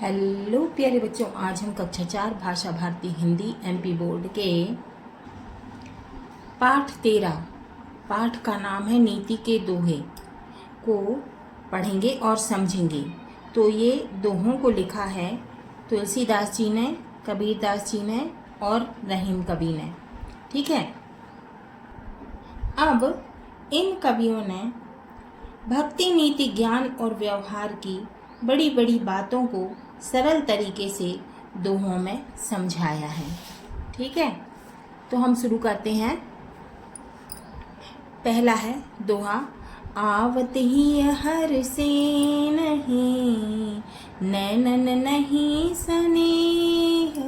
Hello प्यारे बच्चों, आज हम कक्षा 4 भाषा भारती हिंदी एमपी बोर्ड के पाठ 13 पाठ का नाम है नीति के दोहे को पढ़ेंगे और समझेंगे। तो ये दोहों को लिखा है तुलसीदास जी ने, कबीरदास जी ने और रहीम कवि ने। ठीक है। अब इन कवियों ने भक्ति, नीति, ज्ञान और व्यवहार की बड़ी बड़ी बातों को सरल तरीके से दोहों में समझाया है। ठीक है, तो हम शुरू करते हैं। पहला है दोहा। आवत ही हर से नहीं, नैनन नहीं स्नेह,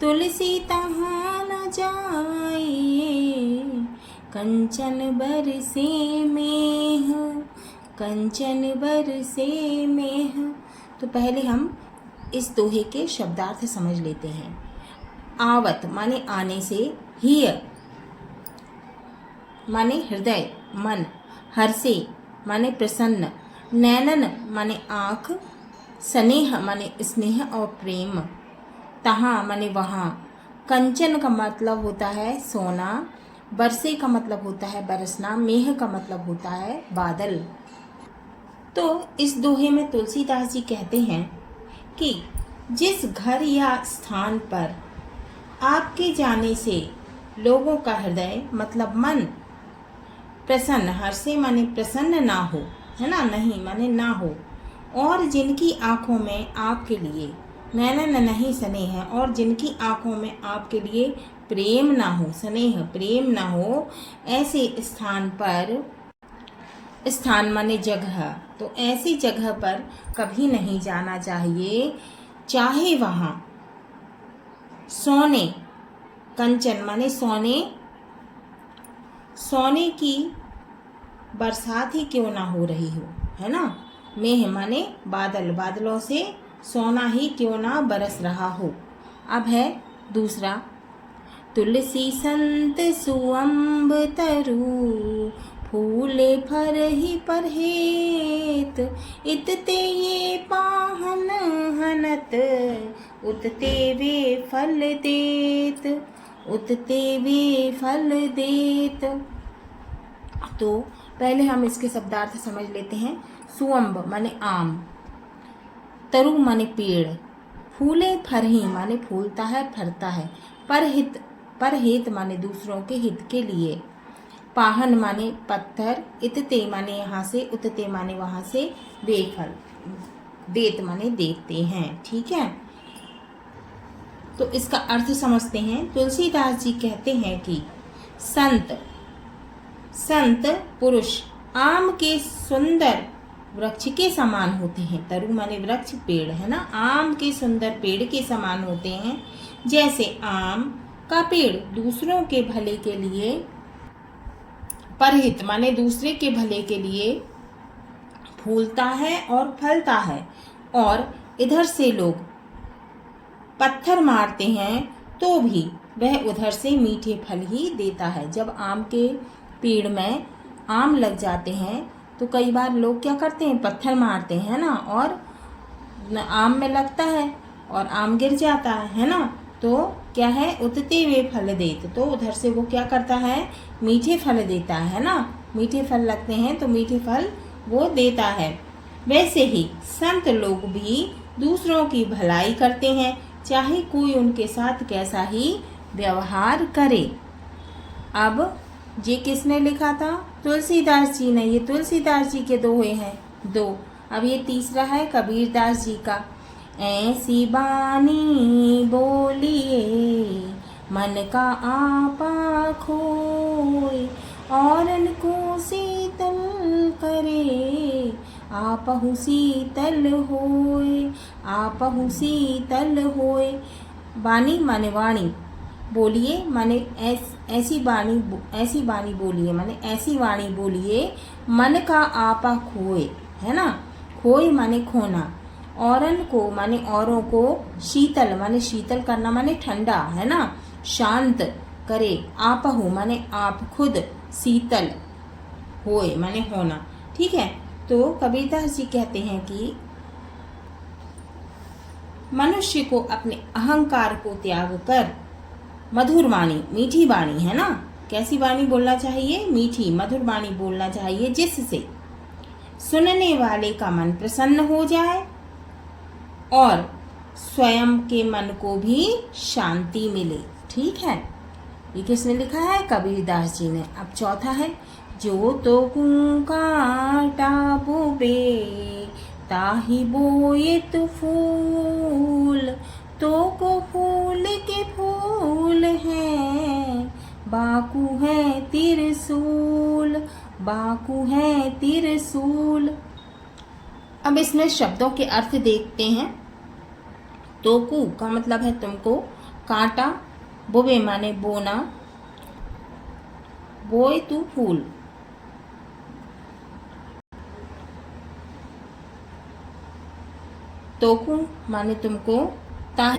तुलसी तहाँ न जाए, कंचन बरसे मेह, कंचन बरसे मेह। तो पहले हम इस दोहे के शब्दार्थ समझ लेते हैं। आवत माने आने से, ही माने हृदय मन, हर्षे माने प्रसन्न, नैनन माने आँख, स्नेह माने स्नेह और प्रेम, तहाँ माने वहाँ, कंचन का मतलब होता है सोना, बरसे का मतलब होता है बरसना, मेह का मतलब होता है बादल। तो इस दोहे में तुलसीदास जी कहते हैं कि जिस घर या स्थान पर आपके जाने से लोगों का हृदय मतलब मन प्रसन्न, हर्षे माने प्रसन्न ना हो, है ना, नहीं माने ना हो, और जिनकी आंखों में आपके लिए, नैनन नहीं स्नेह, और जिनकी आंखों में आपके लिए प्रेम ना हो, स्नेह प्रेम ना हो, ऐसे स्थान पर, स्थान माने जगह, तो ऐसी जगह पर कभी नहीं जाना चाहिए, चाहे वहाँ सोने, कंचन माने सोने, सोने की बरसात ही क्यों ना हो रही हो, है ना, मेह माने बादल, बादलों से सोना ही क्यों ना बरस रहा हो। अब है दूसरा। तुलसी संत सुअंब तरु, फूले फर ही परहेत, इतते ये पाहन हनत, उतते वे फल देत, उतते वे फल देत। तो पहले हम इसके शब्दार्थ समझ लेते हैं। सुअंब माने आम, तरु माने पेड़, फूले फरही माने फूलता है फरता है, परहित, परहित माने दूसरों के हित के लिए, पाहन माने पत्थर, इतते माने यहाँ से, उतते माने वहाँ से, वे फल, देत माने देते हैं। ठीक है, तो इसका अर्थ समझते हैं। तुलसीदास जी कहते हैं कि संत, संत पुरुष आम के सुंदर वृक्ष के समान होते हैं। तरु माने वृक्ष, पेड़, है ना, आम के सुंदर पेड़ के समान होते हैं। जैसे आम का पेड़ दूसरों के भले के लिए, परहित माने दूसरे के भले के लिए फूलता है और फलता है, और इधर से लोग पत्थर मारते हैं तो भी वह उधर से मीठे फल ही देता है। जब आम के पेड़ में आम लग जाते हैं तो कई बार लोग क्या करते हैं, पत्थर मारते हैं ना, और आम में लगता है और आम गिर जाता है ना, तो क्या है, उतते वे फल देते, तो उधर से वो क्या करता है, मीठे फल देता है ना, मीठे फल लगते हैं तो मीठे फल वो देता है। वैसे ही संत लोग भी दूसरों की भलाई करते हैं, चाहे कोई उनके साथ कैसा ही व्यवहार करे। अब ये किसने लिखा था, तुलसीदास जी ने। ये तुलसीदास जी के दोहे हैं दो। अब ये तीसरा है कबीरदास जी का। ऐसी बानी बोलिए, मन का आपा खोए, औरन को शीतल करे, आपहु शीतल होए, आपहु शीतल होए। बानी माने वाणी, बोलिए माने ऐसी बाणी बोलिए माने ऐसी वाणी बोलिए, मन का आपा खोए, है ना, खोए माने खोना, औरन को माने औरों को, शीतल माने शीतल करना माने ठंडा, है ना, शांत करे, आपहु माने आप खुद, शीतल होए माने होना। ठीक है, तो कबीरदास जी कहते हैं कि मनुष्य को अपने अहंकार को त्याग कर मधुर वाणी, मीठी वाणी है ना, कैसी वाणी बोलना चाहिए? मीठी मधुर वाणी बोलना चाहिए, जिससे सुनने वाले का मन प्रसन्न हो जाए और स्वयं के मन को भी शांति मिले। ठीक है, ये किसने लिखा है? कबीरदास जी ने। अब चौथा है, जो तो कांटा बोबे ताही बोए तो फूल, तो को फूल के फूल हैं, बाकू है त्रिशूल, बाकू है त्रिशूल। अब इसमें शब्दों के अर्थ देखते हैं। तोकू का मतलब है तुमको, कांटा, बोबे माने बोना, बोए तू फूल, तोकू माने तुमको, ता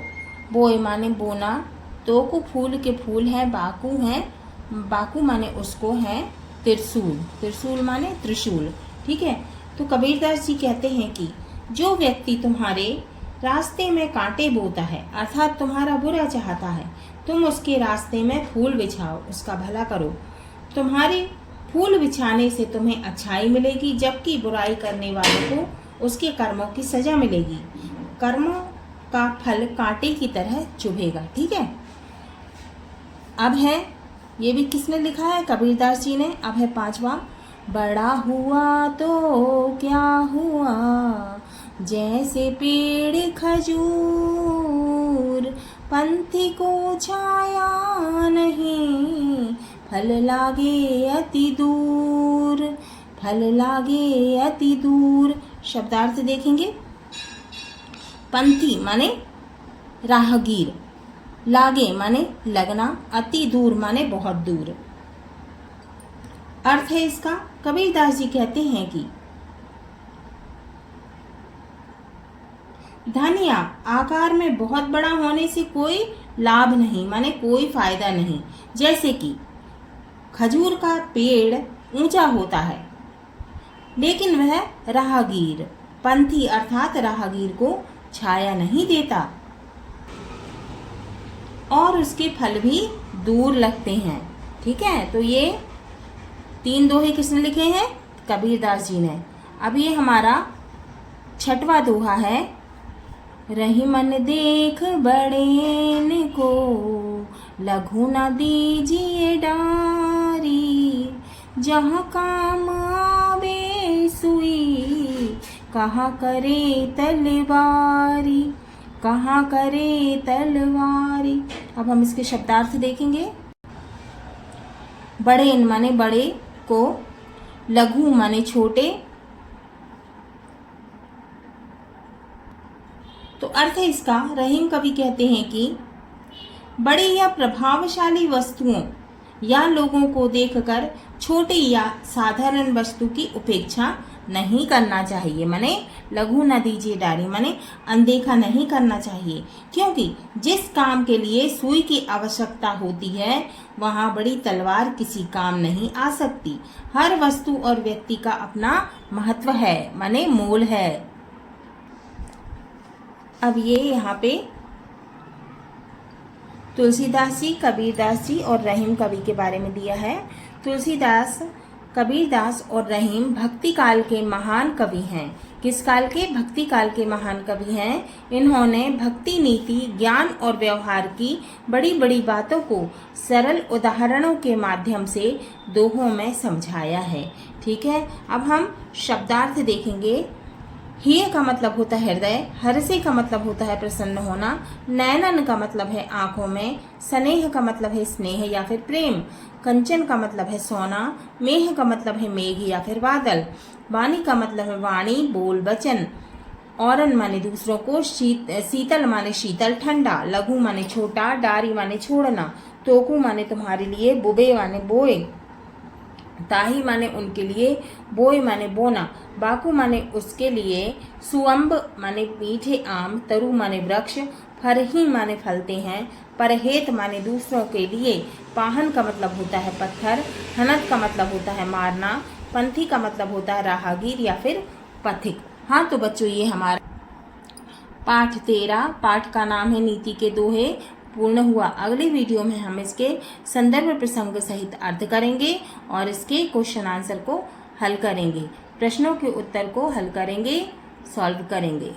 बोए माने बोना, तोकू फूल के फूल है, बाकू है, बाकू माने उसको है त्रिशूल, त्रिशूल माने त्रिशूल। ठीक है, तो कबीरदास जी कहते हैं कि जो व्यक्ति तुम्हारे रास्ते में कांटे बोता है, अर्थात तुम्हारा बुरा चाहता है, तुम उसके रास्ते में फूल बिछाओ, उसका भला करो। तुम्हारे फूल बिछाने से तुम्हें अच्छाई मिलेगी, जबकि बुराई करने वालों को उसके कर्मों की सजा मिलेगी। कर्मों का फल कांटे की तरह चुभेगा। ठीक है, अब है, ये भी किसने लिखा है? कबीरदास जी ने। अब है पांचवा, बड़ा हुआ तो क्या हुआ, जैसे पेड़ खजूर, पंथी को छाया नहीं, फल लागे अति दूर, फल लागे अति दूर। शब्दार्थ देखेंगे। पंथी माने राहगीर, लागे माने लगना, अति दूर माने बहुत दूर। अर्थ है इसका, कबीरदास जी कहते हैं कि धन या आकार में बहुत बड़ा होने से कोई लाभ नहीं, माने कोई फायदा नहीं। जैसे कि खजूर का पेड़ ऊंचा होता है, लेकिन वह राहगीर, पंथी अर्थात राहगीर को छाया नहीं देता और उसके फल भी दूर लगते हैं। ठीक है, तो ये 3 दोहे किसने लिखे हैं? कबीरदास जी ने। अब ये हमारा 6वां दोहा है, रही मन देख बड़ेन को, लघु न दीजिए डारी, जहाँ काम आवे सुई, कहाँ करे तलवारी, कहाँ करे तलवारी। अब हम इसके शब्दार्थ देखेंगे। बड़ेन माने बड़े को, लघु माने छोटे। तो अर्थ है इसका, रहीम कवि कहते हैं कि बड़ी या प्रभावशाली वस्तुओं या लोगों को देखकर छोटी या साधारण वस्तु की उपेक्षा नहीं करना चाहिए। माने लघु न दीजिए डारी, माने अनदेखा नहीं करना चाहिए, क्योंकि जिस काम के लिए सुई की आवश्यकता होती है वहाँ बड़ी तलवार किसी काम नहीं आ सकती। हर वस्तु और व्यक्ति का अपना महत्व है, माने मोल है। अब ये यहाँ पे तुलसीदास जी, कबीरदास जी और रहीम कवि के बारे में दिया है। तुलसीदास, कबीरदास और रहीम भक्ति काल के महान कवि हैं। किस काल के? भक्ति काल के महान कवि हैं। इन्होंने भक्ति नीति, ज्ञान और व्यवहार की बड़ी बड़ी बातों को सरल उदाहरणों के माध्यम से दोहों में समझाया है। ठीक है, अब हम शब्दार्थ देखेंगे। हिय का मतलब होता है हृदय, हर्षे का मतलब होता है प्रसन्न होना, नयनन का मतलब है आंखों में, स्नेह का मतलब है स्नेह या फिर प्रेम, कंचन का मतलब है सोना, मेह का मतलब है मेघ या फिर बादल, वाणी का मतलब है वाणी, बोल, वचन, औरन माने दूसरों को, शीतल माने शीतल, ठंडा, लघु माने छोटा, डारी माने छोड़ना, तोकू माने तुम्हारे लिए, बुबे माने बोए, ताही माने उनके लिए, बोए माने बोना, बाकू माने उसके लिए, सुअम्ब माने मीठे आम, तरु माने वृक्ष, फरही माने फलते हैं, परहेत माने दूसरों के लिए, पाहन का मतलब होता है पत्थर, हनत का मतलब होता है मारना, पंथी का मतलब होता है राहगीर या फिर पथिक। हाँ तो बच्चों, ये हमारा पाठ 13, पाठ का नाम है नीति के दोहे, पूर्ण हुआ। अगली वीडियो में हम इसके संदर्भ प्रसंग सहित अर्थ करेंगे और इसके क्वेश्चन आंसर को हल करेंगे, प्रश्नों के उत्तर को हल करेंगे, सॉल्व करेंगे।